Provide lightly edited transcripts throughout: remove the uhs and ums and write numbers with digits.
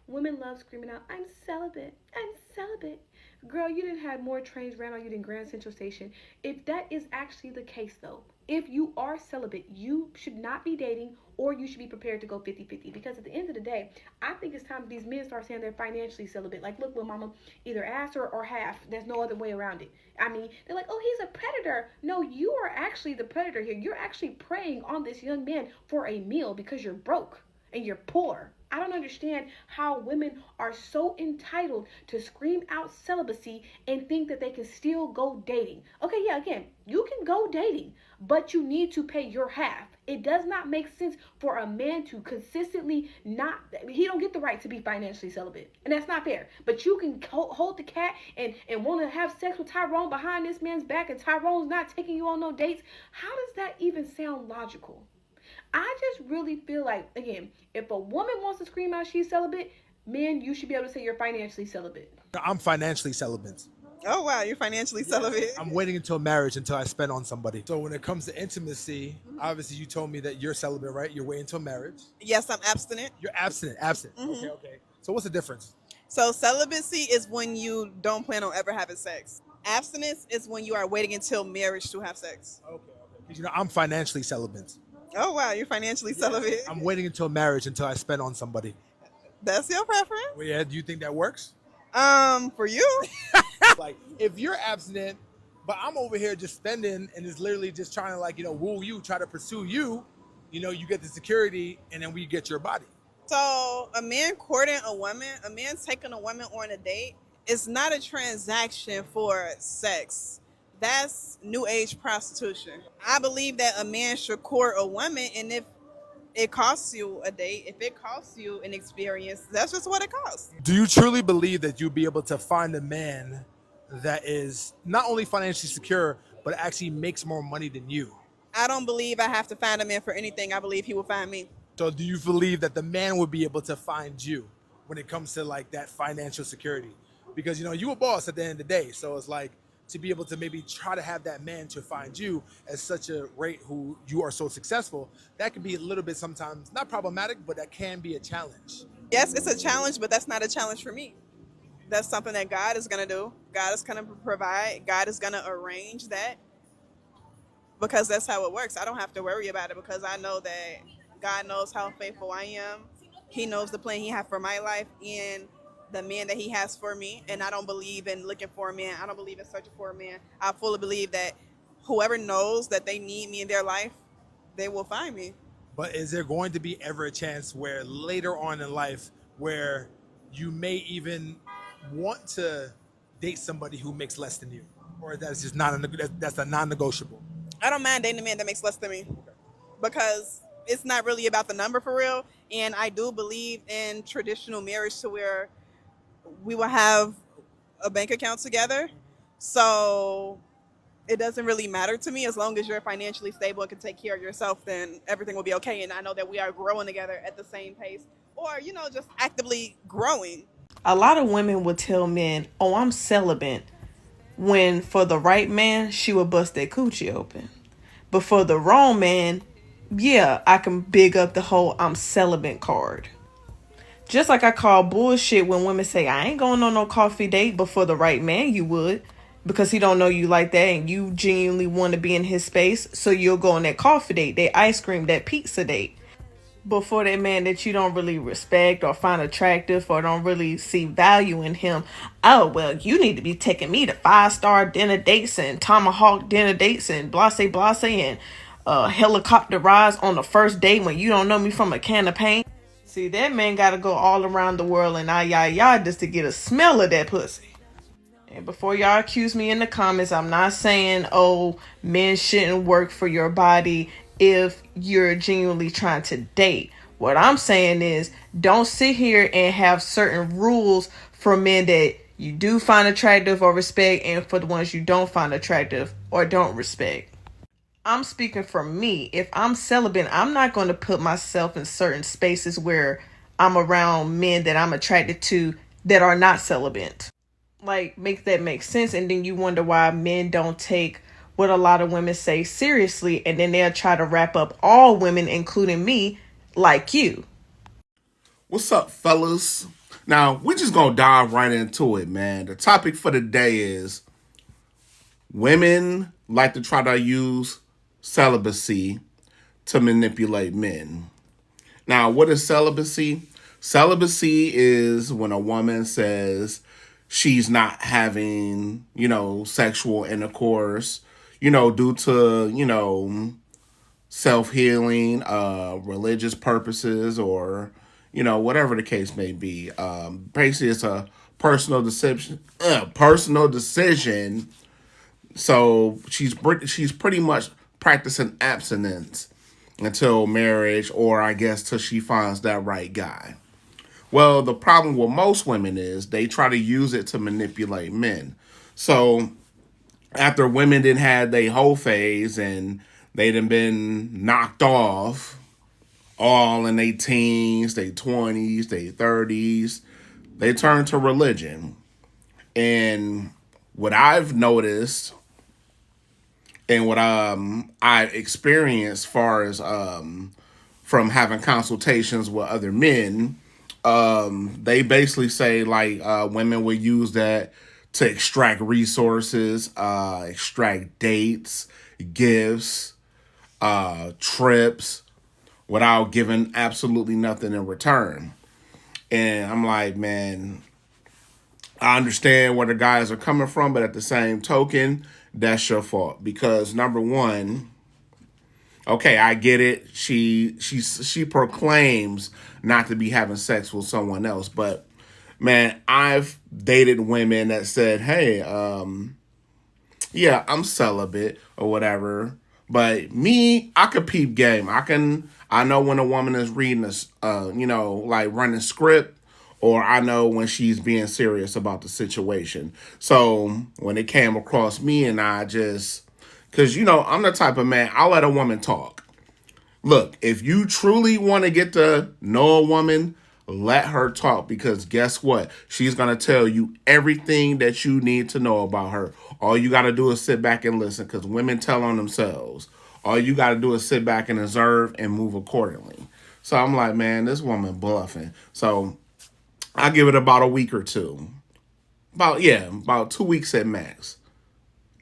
Women love screaming out, I'm celibate, I'm celibate. Girl, you didn't have more trains ran on you than Grand Central Station. If that is actually the case, though, if you are celibate, you should not be dating or you should be prepared to go 50-50. Because at the end of the day, I think it's time these men start saying they're financially celibate. Like, look, little mama, either ass or half. There's no other way around it. I mean, they're like, oh, he's a predator. No, you are actually the predator here. You're actually preying on this young man for a meal because you're broke and you're poor. I don't understand how women are so entitled to scream out celibacy and think that they can still go dating. Okay, yeah, again, you can go dating, but you need to pay your half. It does not make sense for a man to consistently not, he don't get the right to be financially celibate. And that's not fair. But you can hold the cat and want to have sex with Tyrone behind this man's back and Tyrone's not taking you on no dates. How does that even sound logical? I just really feel like, again, if a woman wants to scream out she's celibate, men, you should be able to say you're financially celibate. I'm financially celibate. Oh wow, you're financially celibate. I'm waiting until marriage until I spend on somebody. So when it comes to intimacy, obviously you told me that you're celibate, right? You're waiting until marriage. Yes, I'm abstinent. You're abstinent. Okay. So what's the difference? So celibacy is when you don't plan on ever having sex. Abstinence is when you are waiting until marriage to have sex. Okay. Because I'm financially celibate. Oh wow, you're financially celibate. I'm waiting until marriage until I spend on somebody. That's your preference? Well, yeah, do you think that works? For you? Like, if you're abstinent, but I'm over here just spending and is literally just trying to, like, woo you, try to pursue you, you get the security and then we get your body. So a man courting a woman, a man taking a woman on a date is not a transaction for sex. That's new age prostitution. I believe that a man should court a woman, and if it costs you a date, if it costs you an experience, that's just what it costs. Do you truly believe that you'll be able to find a man that is not only financially secure, but actually makes more money than you? I don't believe I have to find a man for anything. I believe he will find me. So do you believe that the man would be able to find you when it comes to like that financial security? Because, you a boss at the end of the day. So it's like, to be able to maybe try to have that man to find you at such a rate who you are so successful, that can be a little bit sometimes not problematic, but that can be a challenge. Yes, it's a challenge, but that's not a challenge for me. That's something that God is going to do. God is going to provide. God is going to arrange that, because that's how it works. I don't have to worry about it because I know that God knows how faithful I am. He knows the plan he has for my life and the man that he has for me. And I don't believe in looking for a man. I don't believe in searching for a man. I fully believe that whoever knows that they need me in their life, they will find me. But is there going to be ever a chance where later on in life where you may even want to date somebody who makes less than you? Or that's just that's a non-negotiable? I don't mind dating a man that makes less than me, because it's not really about the number for real. And I do believe in traditional marriage to where we will have a bank account together. So it doesn't really matter to me. As long as you're financially stable and can take care of yourself, then everything will be okay. And I know that we are growing together at the same pace, or, just actively growing. A lot of women would tell men, oh, I'm celibate, when for the right man, she would bust that coochie open. But for the wrong man, yeah, I can big up the whole I'm celibate card. Just like I call bullshit when women say, I ain't going on no coffee date, but for the right man, you would. Because he don't know you like that and you genuinely want to be in his space. So you'll go on that coffee date, that ice cream, that pizza date. But for that man that you don't really respect or find attractive or don't really see value in him, oh, well, you need to be taking me to 5-star dinner dates and tomahawk dinner dates and blase and helicopter rides on the first date when you don't know me from a can of paint. See, that man got to go all around the world and just to get a smell of that pussy. And before y'all accuse me in the comments, I'm not saying, oh, men shouldn't work for your body if you're genuinely trying to date. What I'm saying is, don't sit here and have certain rules for men that you do find attractive or respect, and for the ones you don't find attractive or don't respect. I'm speaking for me. If I'm celibate, I'm not going to put myself in certain spaces where I'm around men that I'm attracted to that are not celibate. Like, make that make sense. And then you wonder why men don't take what a lot of women say seriously. And then they'll try to wrap up all women, including me, like you. What's up, fellas? Now, we're just going to dive right into it, man. The topic for the day is women like to try to use celibacy to manipulate men. Now, what is celibacy? Celibacy is when a woman says she's not having, sexual intercourse, due to, self healing, religious purposes, or, whatever the case may be. Basically, it's a personal decision. Personal decision. So she's pretty much practicing abstinence until marriage, or I guess till she finds that right guy. Well, the problem with most women is they try to use it to manipulate men. So after women didn't had their whole phase and they done been knocked off all in their teens, their 20s, their 30s, they turn to religion. And what I've noticed and what I experienced far as from having consultations with other men, they basically say like women would use that to extract resources, extract dates, gifts, trips, without giving absolutely nothing in return. And I'm like, man, I understand where the guys are coming from, but at the same token, that's your fault. Because number one, okay, I get it. She proclaims not to be having sex with someone else, but man, I've dated women that said, "Hey, yeah, I'm celibate or whatever." But me, I could peep game. I know when a woman is reading this, like running script, or I know when she's being serious about the situation. So when it came across me, and I just, because I'm the type of man, I'll let a woman talk. Look, if you truly want to get to know a woman, let her talk, because guess what? She's going to tell you everything that you need to know about her. All you got to do is sit back and listen, because women tell on themselves. All you got to do is sit back and observe and move accordingly. So I'm like, man, this woman bluffing. So I give it about a week or two. About 2 weeks at max.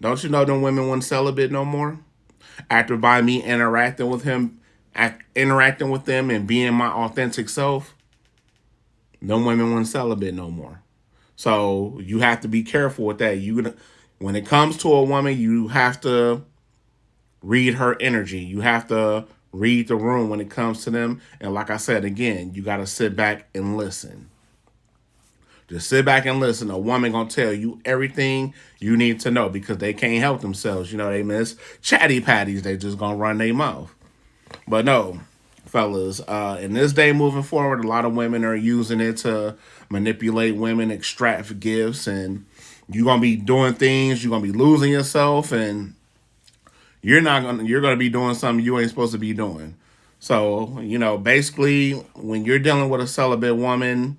Don't you know them women wouldn't celibate no more? After by me interacting with them and being my authentic self, no women want to celibate no more. So you have to be careful with that. When it comes to a woman, you have to read her energy. You have to read the room when it comes to them. And like I said, again, you got to sit back and listen. Just sit back and listen. A woman gonna tell you everything you need to know, because they can't help themselves. They miss chatty patties. They just gonna run their mouth. But no, fellas, in this day moving forward, a lot of women are using it to manipulate women, extract gifts, and you're gonna be doing things, you're gonna be losing yourself, and you're gonna be doing something you ain't supposed to be doing. So, basically when you're dealing with a celibate woman,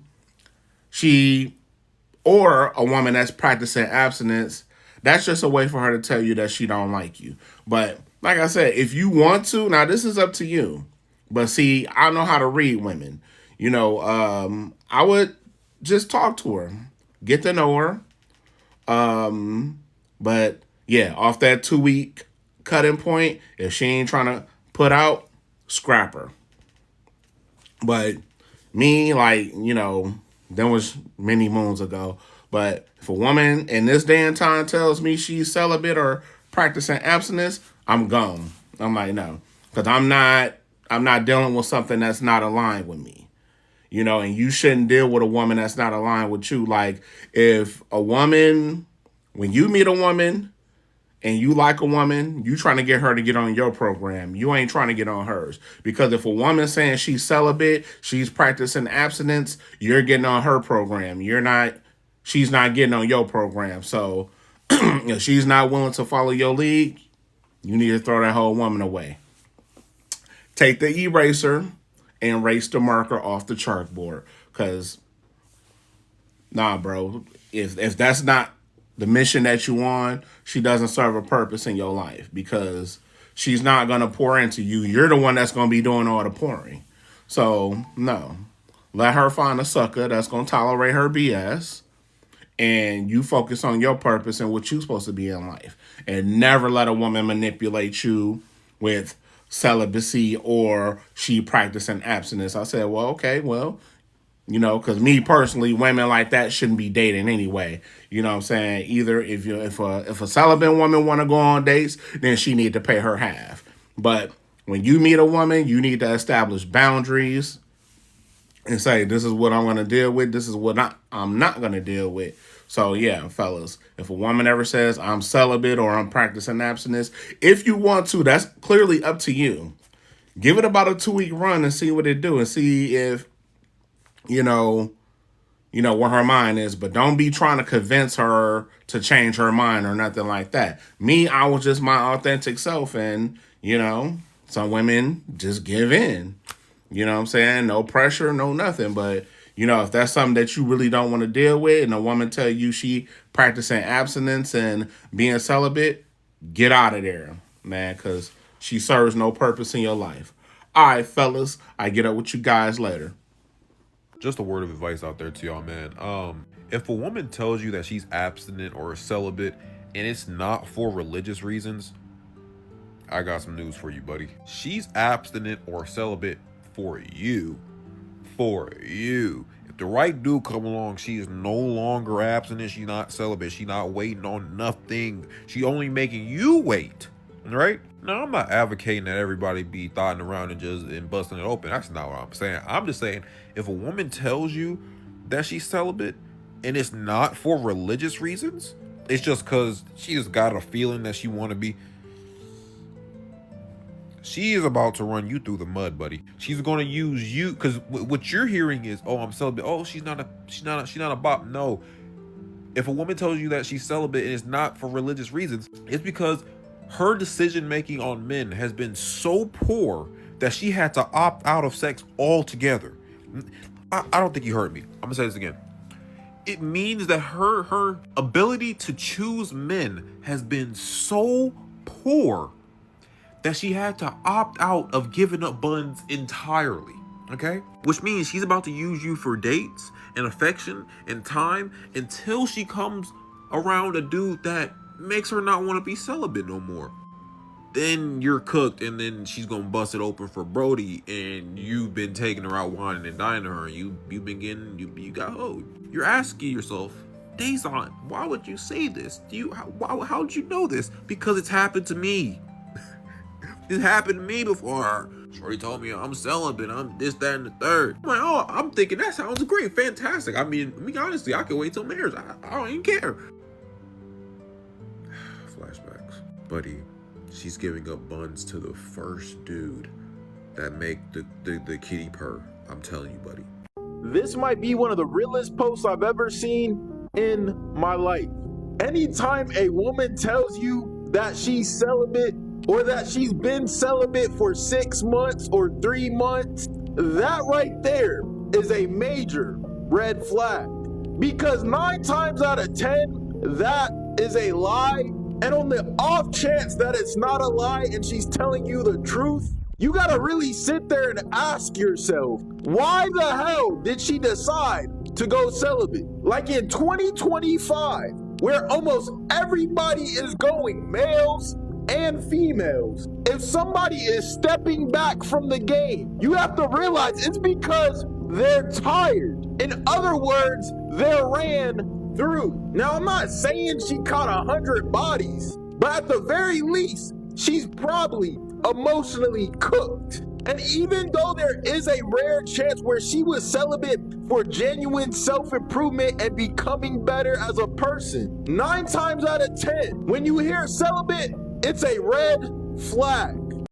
or a woman that's practicing abstinence, that's just a way for her to tell you that she don't like you. But like I said, if you want to, now this is up to you. But see, I know how to read women. I would just talk to her, get to know her. But yeah, off that 2 week cutting point, if she ain't trying to put out, scrap her. But me, like, that was many moons ago. But if a woman in this day and time tells me she's celibate or practicing abstinence, I'm gone. I'm like, no, because I'm not dealing with something that's not aligned with me. And you shouldn't deal with a woman that's not aligned with you. Like, if a woman, when you meet a woman and you like a woman, you trying to get her to get on your program. You ain't trying to get on hers. Because if a woman's saying she's celibate, she's practicing abstinence, you're getting on her program. She's not getting on your program. So if she's not willing to follow your lead, you need to throw that whole woman away. Take the eraser and erase the marker off the chalkboard. Because, nah, bro, if that's not the mission that you on, she doesn't serve a purpose in your life, because she's not going to pour into you. You're the one that's going to be doing all the pouring. So, no. Let her find a sucker that's going to tolerate her BS, and you focus on your purpose and what you're supposed to be in life. And never let a woman manipulate you with celibacy or she practicing abstinence. I said, well, okay, well, because me personally, women like that shouldn't be dating anyway. You know what I'm saying? Either if a celibate woman want to go on dates, then she need to pay her half. But when you meet a woman, you need to establish boundaries and say, this is what I'm going to deal with. This is what I'm not going to deal with. So yeah, fellas, if a woman ever says I'm celibate or I'm practicing abstinence, if you want to, that's clearly up to you. Give it about a 2-week run and see what it do, and see if where her mind is, but don't be trying to convince her to change her mind or nothing like that. Me, I was just my authentic self, and some women just give in. You know what I'm saying? No pressure, no nothing. But if that's something that you really don't want to deal with, and a woman tell you she practicing abstinence and being celibate, get out of there, man, because she serves no purpose in your life. All right, fellas, I get up with you guys later. Just a word of advice out there to y'all, man. If a woman tells you that she's abstinent or celibate and it's not for religious reasons, I got some news for you, buddy. She's abstinent or celibate for you. For you. If the right dude come along, she is no longer abstinent. She's not celibate. She's not waiting on nothing. She only making you wait. Right? Now, I'm not advocating that everybody be thotting around and busting it open. That's not what I'm saying. I'm just saying, if a woman tells you that she's celibate and it's not for religious reasons, it's just because she just got a feeling that she want to be, she is about to run you through the mud, buddy. She's going to use you, because what you're hearing is, oh, I'm celibate. Oh, she's not a bop. No. If a woman tells you that she's celibate and it's not for religious reasons, it's because her decision making on men has been so poor that she had to opt out of sex altogether. I don't think you heard me. I'm gonna say this again. It means that her ability to choose men has been so poor that she had to opt out of giving up buns entirely. Okay? Which means she's about to use you for dates and affection and time until she comes around a dude that makes her not want to be celibate no more. Then you're cooked, and then she's gonna bust it open for Brody, and you've been taking her out whining and dining her, and you've been getting you got hoed. You're asking yourself, Dazon, why would you say this? How'd you know this? Because it's happened to me. It happened to me before. Shorty told me I'm celibate, I'm this, that, and the third. I'm like, oh, I'm thinking that sounds great, fantastic. I mean, honestly, I can wait till marriage. I don't even care. Flashbacks. Buddy, she's giving up buns to the first dude that make the kitty purr. I'm telling you, buddy. This might be one of the realest posts I've ever seen in my life. Anytime a woman tells you that she's celibate or that she's been celibate for 6 months or 3 months, that right there is a major red flag. Because 9 times out of 10, that is a lie. And on the off chance that it's not a lie and she's telling you the truth, you gotta really sit there and ask yourself, why the hell did she decide to go celibate? Like in 2025, where almost everybody is going, males and females, if somebody is stepping back from the game, you have to realize it's because they're tired. In other words, they're ran through. Now, I'm not saying she caught 100 bodies, but at the very least, she's probably emotionally cooked. And even though there is a rare chance where she was celibate for genuine self-improvement and becoming better as a person, 9 times out of 10, when you hear celibate, it's a red flag.